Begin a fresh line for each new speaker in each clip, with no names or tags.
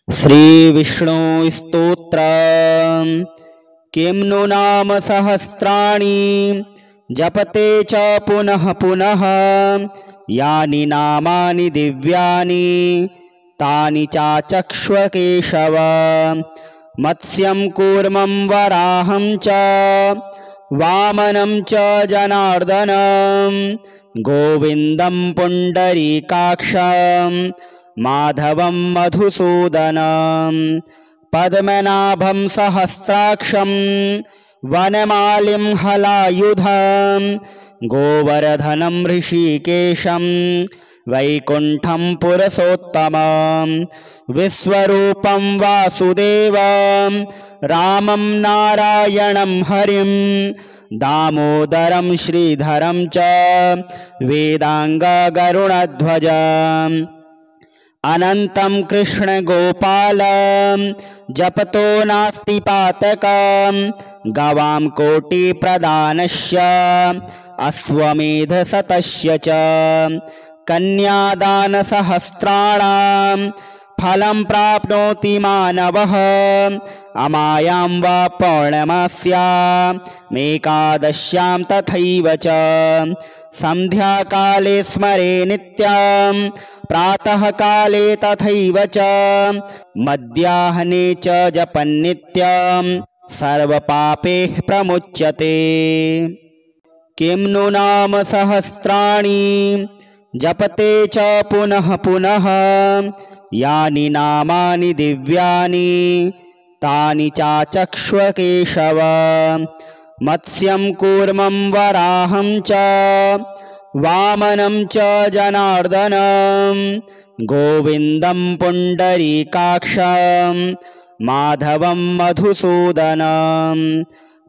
श्रीविष्णुस्तोत्र किं नु नाम सहस्राणि जपते च पुनः पुनः यानि नामानि दिव्यानि तानि चाचक्ष्व केशव। मत्स्यं कूर्मं वराहं च वामनं च जनार्दनं गोविन्दं पुण्डरीकाक्षं माधवं मधुसूदनं पद्मनाभं सहस्राक्षं वनमालिं हलायुधं गोवर्धनं ऋषिकेशं वैकुण्ठं पुरुषोत्तमं विश्वरूपं वासुदेवं रामं नारायणं हरिं दामोदरं श्रीधरं च वेदाङ्गगरुडध्वजम् अनन्तं कृष्णगोपालं जपतो नास्ति पातकं गवां कोटिप्रदानस्य अश्वमेधशतस्य च कन्यादानसहस्राणां फलं प्राप्नोति मानवः अमायां वा पौर्णमास्यामेकादश्यां तथैव च सन्ध्याकाले स्मरे नित्यं प्रातः काले तथैव च मध्याह्ने च जपन्नित्यं सर्वपापैः प्रमुच्यते। किं नु नाम सहस्राणि जपते च पुनः पुनः यानि नामानि दिव्यानि तानि चाचक्ष्व केशव। मत्स्यं कूर्मं वराहं च वामनं च जनार्दनं गोविन्दं पुण्डरीकाक्षं माधवं मधुसूदनं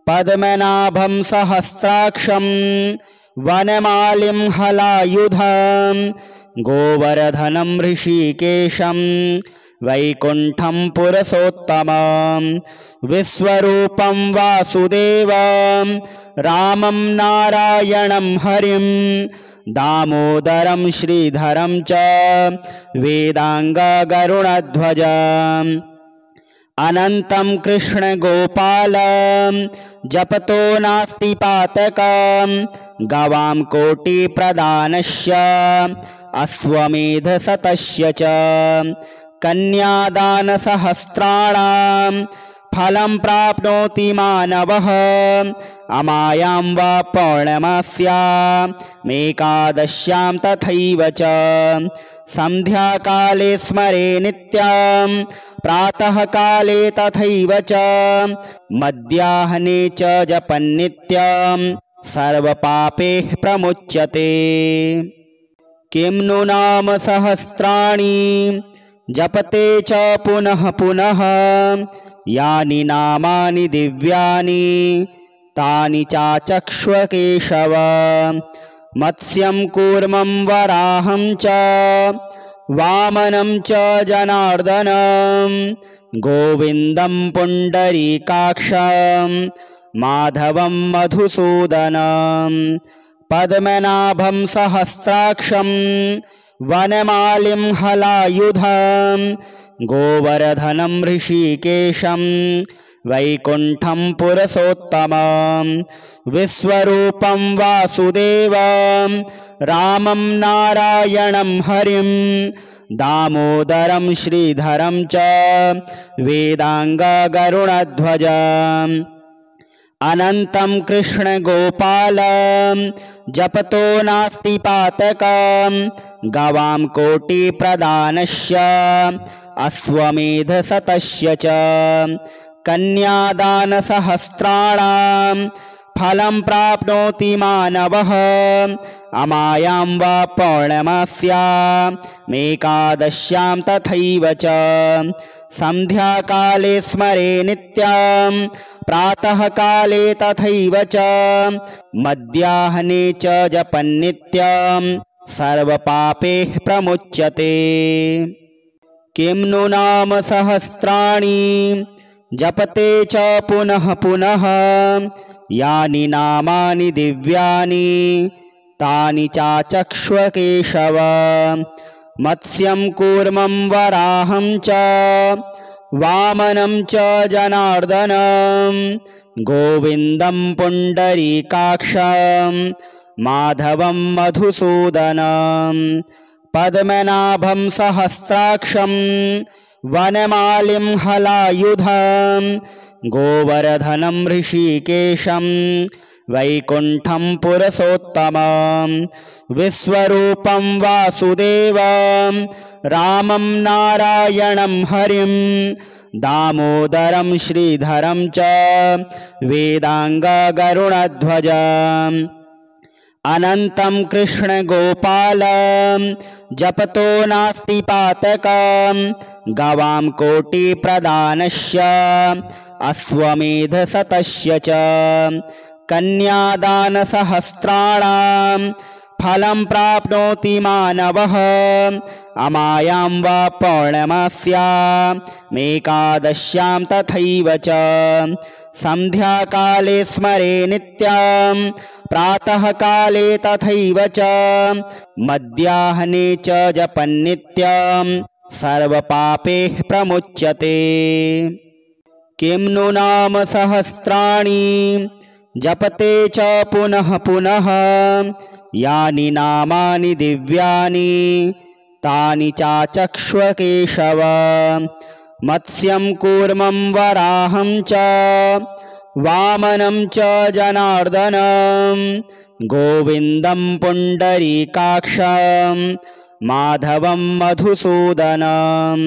पद्मनाभं सहस्राक्षं वनमालिं हलायुधं गोवर्धनं ऋषिकेशं वैकुण्ठं पुरुषोत्तमं विश्वरूपं वासुदेवं रामं नारायणं हरिं दामोदरं श्रीधरं च वेदाङ्गगरुडध्वजम् अनन्तं कृष्णगोपालं जपतो नास्ति पातकं गवां कोटिप्रदानस्य अश्वमेधशतस्य च कन्यादानसहस्राणां फलं प्राप्नोति मानवः अमायां वा पौर्णमास्यामेकादश्यां तथैव च सन्ध्याकाले स्मरे नित्यं प्रातः काले तथैव च मध्याह्ने च जपन्नित्यं सर्वपापैः प्रमुच्यते। किं नु नाम सहस्राणि जपते च पुनः पुनः यानि नामानि दिव्यानि तानि चाचक्ष्व केशव। मत्स्यं कूर्मं वराहं च वामनं च जनार्दनं गोविन्दं पुण्डरीकाक्षं माधवं मधुसूदनं पद्मनाभं सहस्राक्षं वनमालिं हलायुधं गोवर्धनं ऋषिकेशं वैकुण्ठं पुरुषोत्तमं विश्वरूपं वासुदेवं रामं नारायणं हरिं दामोदरं श्रीधरं च वेदाङ्गगरुडध्वजम् अनन्तं कृष्णगोपालं जपतो नास्ति पातकं गवां कोटिप्रदानस्य अश्वमेधशतस्य च कन्यादानसहस्राणां फलं प्राप्नोति मानवः अमायां वा पौर्णमास्यामेकादश्यां तथैव च सन्ध्याकाले स्मरे नित्यं प्रातः काले तथैव च मध्याह्ने च जपन्नित्यं सर्वपापैः प्रमुच्यते। किं नु नाम सहस्राणि जपते च पुनः पुनः यानि नामानि दिव्यानि तानि चाचक्ष्व केशव। मत्स्यं कूर्मं वराहं च वामनं च जनार्दनं गोविन्दं पुण्डरीकाक्षं माधवं मधुसूदनं पद्मनाभं सहस्राक्षं वनमालिं हलायुधं गोवर्धनं ऋषिकेशं वैकुण्ठं पुरुषोत्तमं विश्वरूपं वासुदेवं रामं नारायणं हरिं दामोदरं श्रीधरं च वेदाङ्गगरुडध्वजम् अनन्तं कृष्णगोपालं जपतो नास्ति पातकं गवां कोटिप्रदानस्य अश्वमेधशतस्य च कन्यादानसहस्राणां फलं प्राप्नोति मानवः अमायां वा पौर्णमास्यामेकादश्यां तथैव च सन्ध्याकाले स्मरे नित्यं प्रातःकाले तथैव च मध्याह्ने च जपन्नित्यं सर्वपापैः प्रमुच्यते। किं नु नाम सहस्राणि जपते च पुनः पुनः यानि नामानि दिव्यानि तानि चाचक्ष्व केशव मत्स्यं कूर्मं वराहं च वामनं च जनार्दनं गोविन्दं पुण्डरीकाक्षं माधवं मधुसूदनं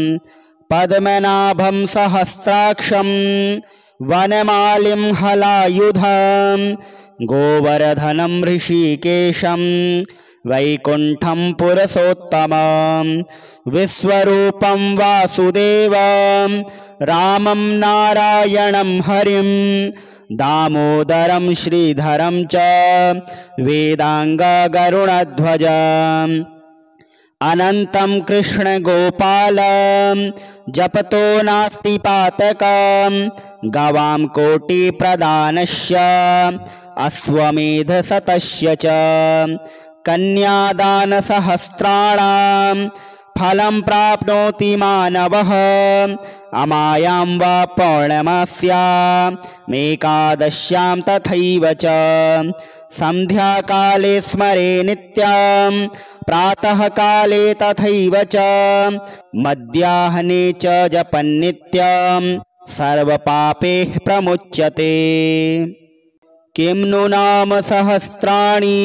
पद्मनाभं सहस्राक्षं वनमालिं हलायुधं गोवर्धनं ऋषिकेशं वैकुण्ठं पुरुषोत्तमं विश्वरूपं वासुदेवं रामं नारायणं हरिं दामोदरं श्रीधरं च वेदाङ्गगरुडध्वजम् अनन्तं कृष्णगोपालं जपतो नास्ति पातकं गवां कोटिप्रदानस्य अश्वमेधशतस्य च कन्यादानसहस्राणां फलं प्राप्नोति मानवः अमायां वा पौर्णमास्यामेकादश्यां तथैव च सन्ध्याकाले स्मरे नित्यं प्रातःकाले तथैव च मध्याह्ने च जपन्नित्यं सर्वपापैः प्रमुच्यते। किं नु नाम सहस्राणि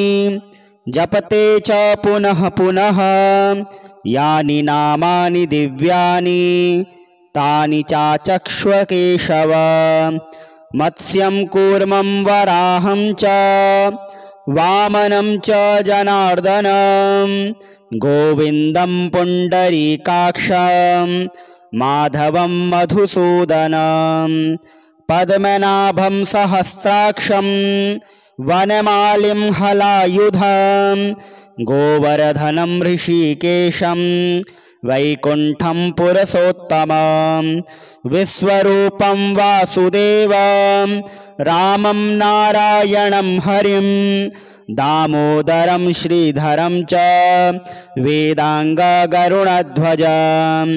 जपते च पुनः पुनः यानि नामानि दिव्यानि तानि चाचक्ष्व केशव मत्स्यं कूर्मं वराहं च वामनं च जनार्दनं गोविन्दं पुण्डरीकाक्षं माधवं मधुसूदनं पद्मनाभं सहस्राक्षं वनमालिं हलायुधं गोवर्धनं ऋषिकेशं वैकुण्ठं पुरुषोत्तमं विश्वरूपं वासुदेवं रामं नारायणं हरिं दामोदरं श्रीधरं च वेदाङ्गगरुडध्वजम्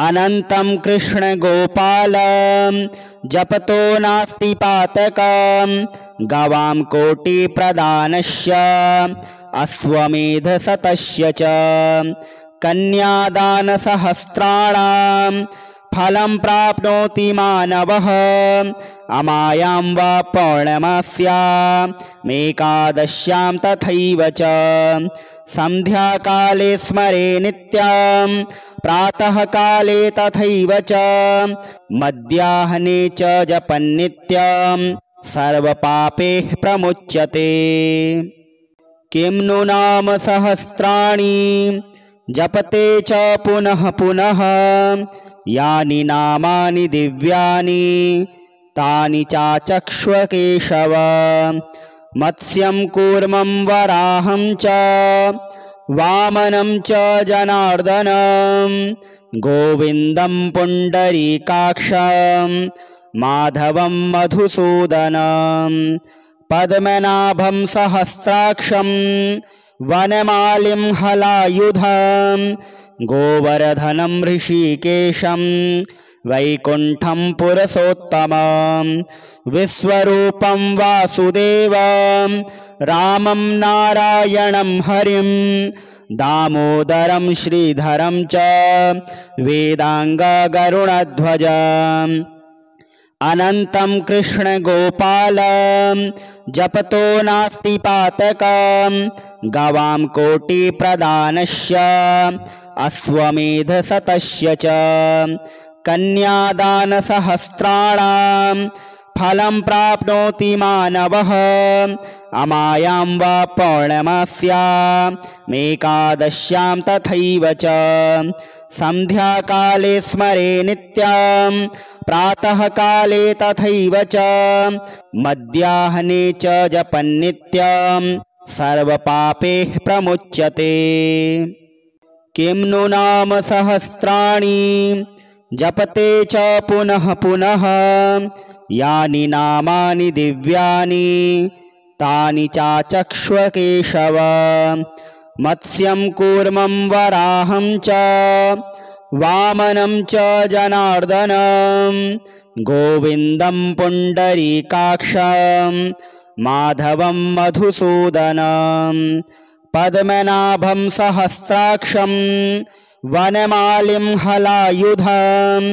अनन्तं कृष्णगोपालं जपतो नास्ति पातकं गवां कोटिप्रदानस्य अश्वमेधशतस्य च कन्यादानसहस्राणां फलं प्राप्नोति मानवः अमायां वा पौर्णमास्यामेकादश्यां तथैव च सन्ध्याकाले स्मरे नित्यं प्रातःकाले तथैव च मध्याह्ने च जपन्नित्यं सर्वपापैः प्रमुच्यते। किं नु नाम सहस्राणि जपते च पुनः पुनः यानि नामानि दिव्यानि तानि चाचक्ष्व केशव मत्स्यं कूर्मं वराहं च वामनं च जनार्दनं गोविन्दं पुण्डरीकाक्षं माधवं मधुसूदनं पद्मनाभं सहस्राक्षं वनमालिं हलायुधं गोवर्धनं ऋषिकेशं वैकुण्ठं पुरुषोत्तमं विश्वरूपं वासुदेवं रामं नारायणं हरिं दामोदरं श्रीधरं च वेदाङ्गगरुडध्वजम् अनन्तं कृष्णगोपालं जपतो नास्ति पातकं गवां कोटिप्रदानस्य अश्वमेधशतस्य च कन्यादानसहस्राणां फलं प्राप्नोति मानवः अमायां वा पौर्णमास्यामेकादश्यां तथैव च सन्ध्याकाले स्मरे नित्यं प्रातःकाले तथैव च मध्याह्ने च जपन्नित्यं सर्वपापैः प्रमुच्यते। किं नु नाम सहस्राणि जपते च पुनः पुनः यानि नामानि दिव्यानि तानि चाचक्ष्व केशव मत्स्यं कूर्मं वराहं च वामनं च जनार्दनं गोविन्दं पुण्डरीकाक्षं माधवं मधुसूदनं पद्मनाभं सहस्राक्षं वनमालिं हलायुधं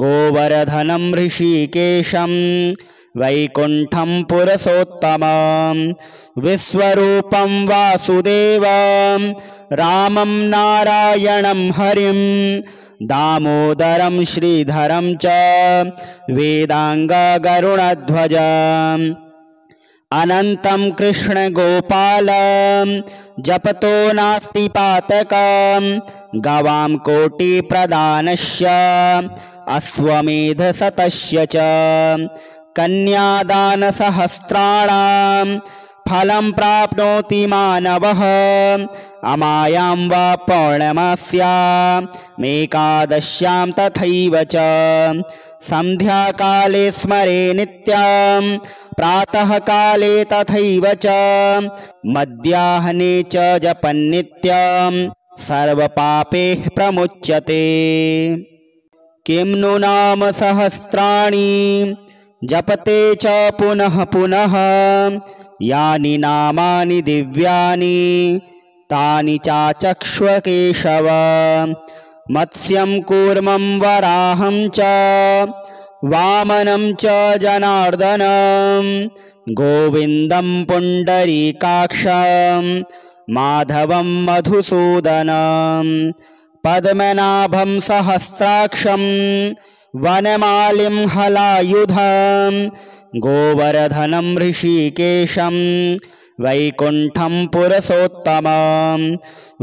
गोवर्धनं ऋषिकेशं वैकुण्ठं पुरुषोत्तमं विश्वरूपं वासुदेवं रामं नारायणं हरिं दामोदरं श्रीधरं च वेदाङ्गगरुडध्वजम् अनन्तं कृष्णगोपालं जपतो नास्ति पातकं गवां कोटिप्रदानस्य अश्वमेधशतस्य च कन्यादानसहस्राणां फलं प्राप्नोति मानवः अमायां वा पौर्णमास्यामेकादश्यां तथैव च सन्ध्याकाले स्मरे नित्यं प्रातःकाले तथैव च मध्याह्ने च जपन्नित्यं सर्वपापैः प्रमुच्यते। किं नु नाम सहस्राणि जपते च पुनः पुनः यानि नामानि दिव्यानि तानि चाचक्ष्व केशव मत्स्यं कूर्मं वराहं च वामनं च जनार्दनं गोविन्दं पुण्डरीकाक्षं माधवं मधुसूदनं पद्मनाभं सहस्राक्षं वनमालिं हलायुधं गोवर्धनं ऋषिकेशं वैकुण्ठं पुरुषोत्तमं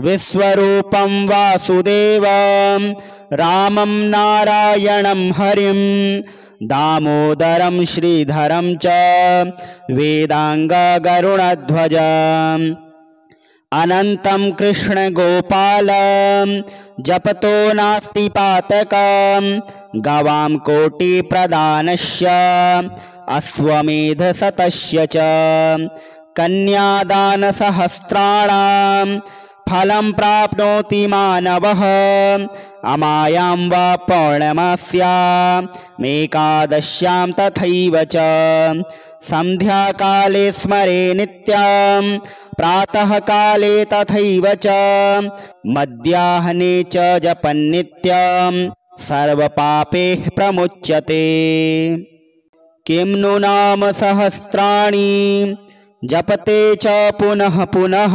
विश्वरूपं वासुदेवं रामं नारायणं हरिं दामोदरं श्रीधरं च वेदाङ्गगरुडध्वजम् अनन्तं कृष्णगोपालं जपतो नास्ति पातकं गवां कोटिप्रदानस्य अश्वमेधशतस्य च कन्यादानसहस्राणां फलं प्राप्नोति मानवः अमायां वा पौर्णमास्यामेकादश्यां तथैव च सन्ध्याकाले स्मरे नित्यं प्रातःकाले तथैव च मध्याह्ने च जपन्नित्यं सर्वपापैः प्रमुच्यते। किं नु नाम सहस्राणि जपते च पुनः पुनः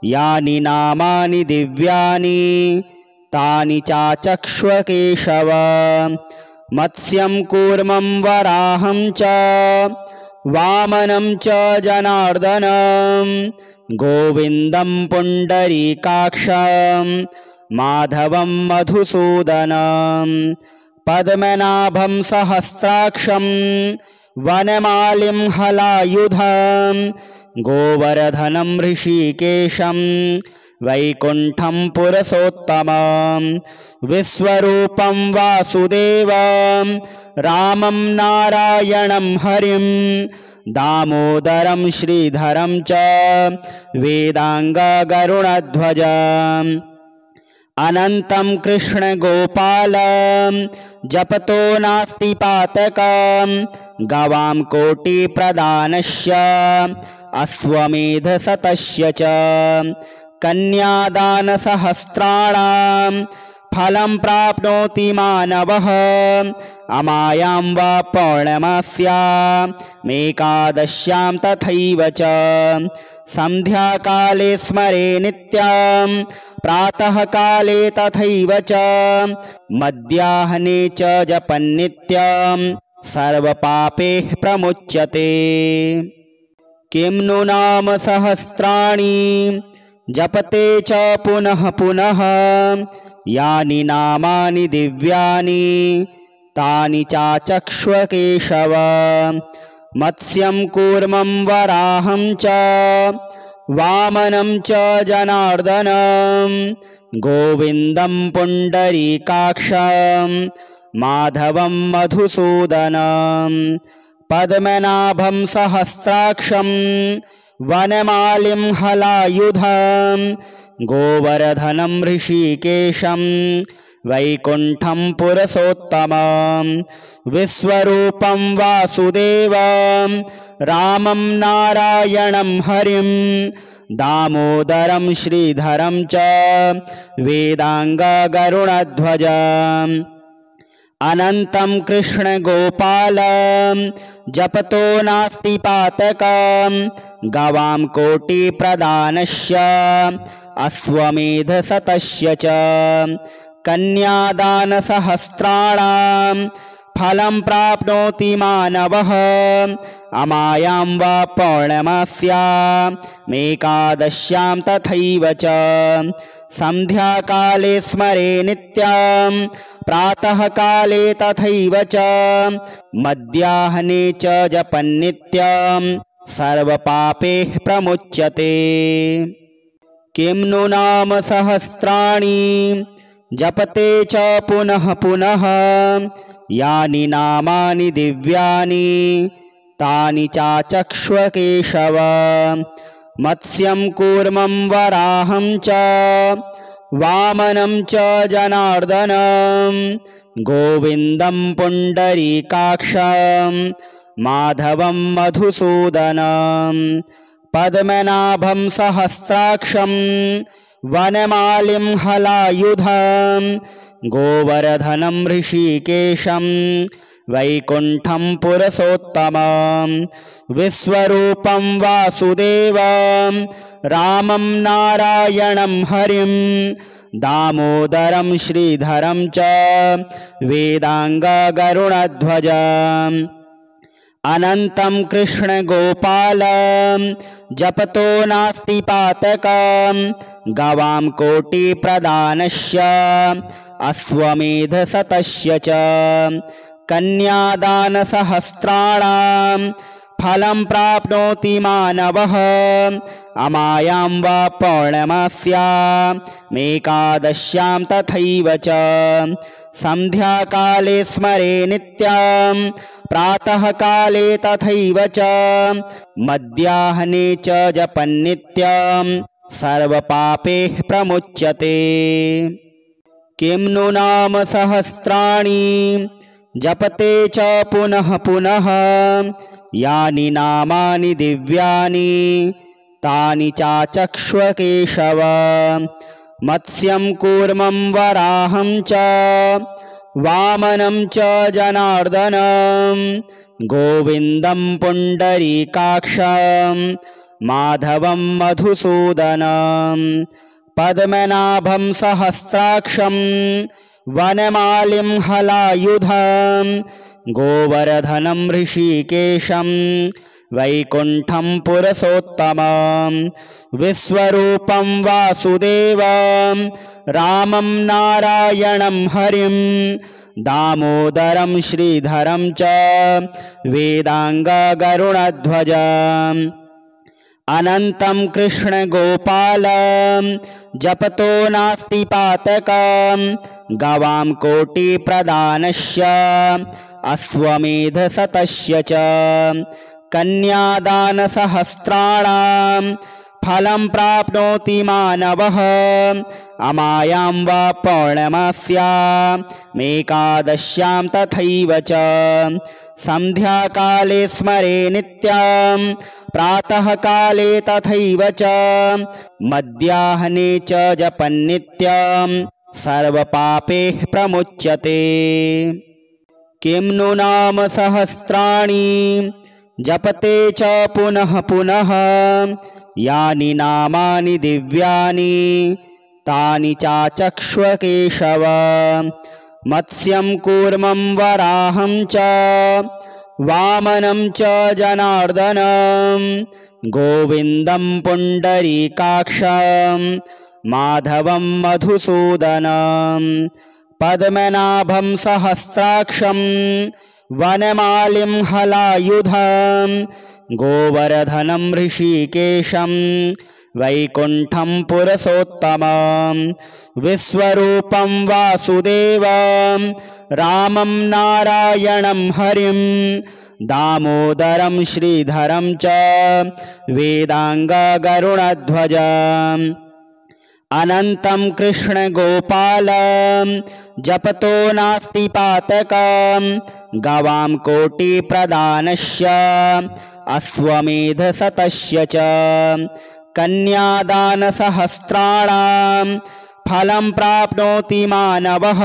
यानि नामानि दिव्यानि तानि चाचक्ष्व केशव मत्स्यं कूर्मं वराहं च वामनं च जनार्दनं गोविन्दं पुण्डरीकाक्षं माधवं मधुसूदनं पद्मनाभं सहस्राक्षं वनमालिं हलायुधं गोवर्धनं ऋषिकेशं वैकुण्ठं पुरुषोत्तमं विश्वरूपं वासुदेवं रामं नारायणं हरिं दामोदरं श्रीधरं च वेदाङ्गगरुडध्वजम् अनन्तं कृष्णगोपालं जपतो नास्ति पातकं गवां कोटिप्रदानस्य अश्वमेधशतस्य च कन्यादानसहस्राणां फलं प्राप्नोति मानवः अमायां वा पौर्णमास्यामेकादश्यां तथैव च सन्ध्याकाले स्मरे नित्यं प्रातःकाले तथैव च मध्याह्ने च जपन्नित्यं सर्वपापैः प्रमुच्यते। किं नु नाम सहस्राणि जपते च पुनः पुनः यानि नामानि दिव्यानि तानि चाचक्ष्व केशव मत्स्यं कूर्मं वराहं च वामनं च जनार्दनं गोविन्दं पुण्डरीकाक्षं माधवं मधुसूदनं पद्मनाभं सहस्राक्षं वनमालिं हलायुधं गोवर्धनं ऋषिकेशं वैकुण्ठं पुरुषोत्तमं विश्वरूपं वासुदेवं रामं नारायणं हरिं दामोदरं श्रीधरं च वेदाङ्गगरुडध्वजम् अनन्तं कृष्णगोपालं जपतो नास्ति पातकं गवां कोटिप्रदानस्य अश्वमेधशतस्य च कन्यादानसहस्राणां फलं प्राप्नोति मानवः अमायां वा पौर्णमास्यामेकादश्यां तथैव च सन्ध्याकाले स्मरे नित्यं प्रातःकाले तथैव च मध्याह्ने च जपन्नित्यं सर्वपापैः प्रमुच्यते। किं नु नाम सहस्राणि जपते च पुनः पुनः यानि नामानि दिव्यानि तानि चाचक्ष्व केशव मत्स्यं कूर्मं वराहं च वामनं च जनार्दनं गोविन्दं पुण्डरीकाक्षं माधवं मधुसूदनं पद्मनाभं सहस्राक्षं वनमालिं हलायुधं गोवर्धनं ऋषिकेशं वैकुण्ठं पुरुषोत्तमं विश्वरूपं वासुदेवं रामं नारायणं हरिं दामोदरं श्रीधरं च वेदाङ्गगरुडध्वजम् अनन्तं कृष्णगोपालं जपतो नास्ति पातकं गवां कोटिप्रदानस्य अश्वमेधशतस्य च कन्यादानसहस्राणां फलं प्राप्नोति मानवः अमायां वा पौर्णमास्यामेकादश्यां तथैव च सन्ध्याकाले स्मरे नित्यं प्रातःकाले तथैव च मध्याह्ने च जपन्नित्यं सर्वपापैः प्रमुच्यते। किं नु नाम सहस्राणि जपते च पुनः पुनः यानि नामानि दिव्यानि तानि चाचक्ष्व केशव मत्स्यं कूर्मं वराहं च वामनं च जनार्दनं गोविन्दं पुण्डरीकाक्षं माधवं मधुसूदनं पद्मनाभं सहस्राक्षं वनमालिं हलायुधं गोवर्धनं ऋषिकेशं वैकुण्ठं पुरुषोत्तमं विश्वरूपं वासुदेवं रामं नारायणं हरिं दामोदरं श्रीधरं च वेदाङ्गगरुडध्वजम् अनन्तं कृष्णगोपालं जपतो नास्ति पातकं गवां कोटिप्रदानस्य अश्वमेधशतस्य च कन्यादानसहस्राणां फलं प्राप्नोति मानवः अमायां वा पौर्णमास्यामेकादश्यां तथैव च सन्ध्याकाले स्मरे नित्यं प्रातःकाले तथैव च मध्याह्ने च जपन्नित्यं सर्वपापैः प्रमुच्यते। किं नु नाम सहस्राणि जपते च पुनः पुनः यानि नामानि दिव्यानि तानि चाचक्ष्व केशव। मत्स्यं कूर्मं वराहं च वामनं च जनार्दनं गोविन्दं पुण्डरीकाक्षं माधवं मधुसूदनं पद्मनाभं सहस्राक्षं वनमालिं हलायुधं गोवर्धनं ऋषिकेशं वैकुण्ठं पुरुषोत्तमं विश्वरूपं वासुदेवं रामं नारायणं हरिं दामोदरं श्रीधरं च वेदाङ्गगरुडध्वजम् अनन्तं कृष्णगोपालं जपतो नास्ति पातकं गवां कोटिप्रदानस्य अश्वमेधशतस्य च कन्यादानसहस्राणां फलं प्राप्नोति मानवः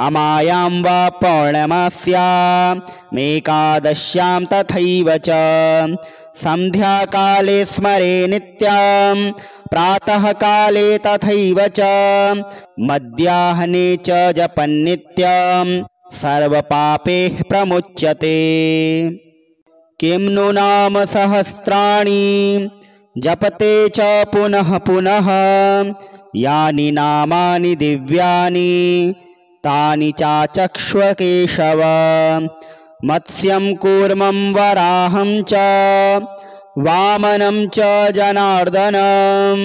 अमायां वा पौर्णमास्यामेकादश्यां तथैव च सन्ध्याकाले स्मरे नित्यं प्रातःकाले तथैव च मध्याह्ने च जपन्नित्यं सर्वपापैः प्रमुच्यते। किं नु नाम सहस्राणि जपते च पुनः पुनः यानि नामानि दिव्यानि तानि चाचक्ष्व केशव। मत्स्यं कूर्मं वराहं च वामनं च जनार्दनं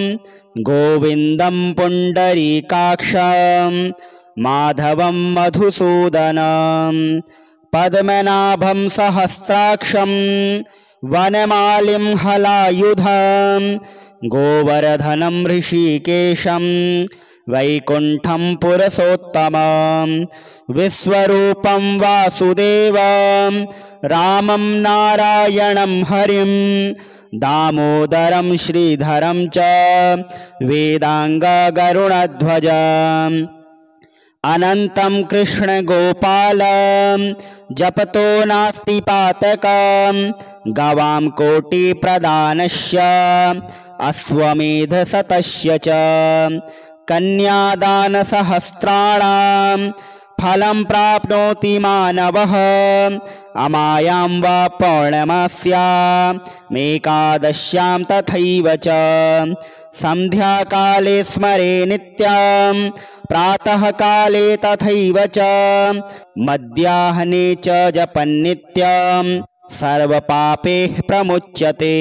गोविन्दं पुण्डरीकाक्षं माधवं मधुसूदनं पद्मनाभं सहस्राक्षं वनमालिं हलायुधं गोवर्धनं ऋषिकेशं वैकुण्ठं पुरुषोत्तमं विश्वरूपं वासुदेवं रामं नारायणं हरिं दामोदरं श्रीधरं च वेदाङ्गगरुडध्वजम् अनन्तं कृष्णगोपालं जपतो नास्ति पातकं गवां कोटिप्रदानस्य अश्वमेधशतस्य च कन्यादानसहस्राणां फलं प्राप्नोति मानवः अमायां वा पौर्णमास्यामेकादश्यां तथैव च सन्ध्याकाले स्मरे नित्यं प्रातःकाले तथैव च मध्याह्ने च जपन्नित्यं सर्वपापैः प्रमुच्यते।